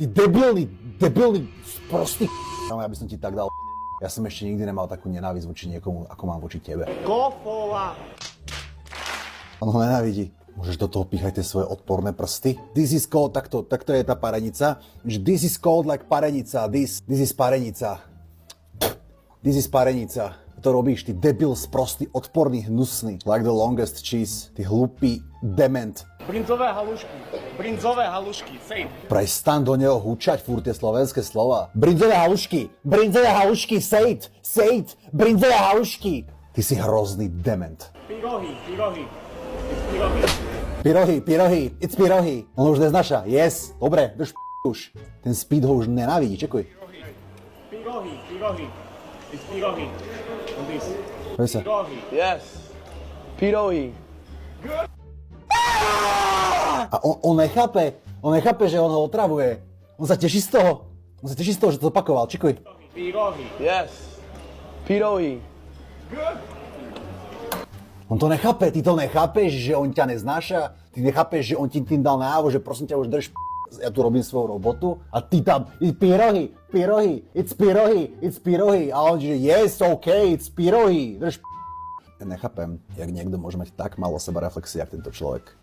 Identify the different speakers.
Speaker 1: Ty debilný, sprostý ja by som ti tak dal. Ja som ešte nikdy nemal takú nenávisť voči niekomu, ako mám voči tebe.
Speaker 2: Kofova!
Speaker 1: On ho nenávidí. Môžeš do toho píchať tie svoje odporné prsty? This is called, takto je tá parenica. This is called like parenica. This is parenica. This is parenica. To robíš, ty debil, sprostý, odporný, hnusný. Like the longest cheese. Ty hlupý dement.
Speaker 2: Brinzové halušky, safe.
Speaker 1: Prestan do neho húčať furt tie slovenské slova. Brinzové halušky, sejt, brinzové halušky. Ty si hrozný dement. Pyrohy, it's pyrohy. On už neznáša, yes, dobre, drž už. Ten Speed ho už nenávidí, čekuj.
Speaker 2: Pyrohy, it's pyrohy. On this.
Speaker 1: Poď sa.
Speaker 3: Yes. Pyrohy.
Speaker 1: A on nechápe, že on ho otravuje. On sa teší z toho, že to zopakoval, čekuj.
Speaker 2: Pyrohy.
Speaker 3: Yes. Pyrohy.
Speaker 1: On to nechápe, ty to nechápeš, že on ťa neznáša? Ty nechápeš, že on ti tým dal návo, že prosím ťa už drž ja tu robím svoju robotu a ty tam, it's pyrohy. A on že yes, okay, it's pyrohy, drž Ja nechápem, jak niekto môže mať tak málo sebareflexie, jak tento človek.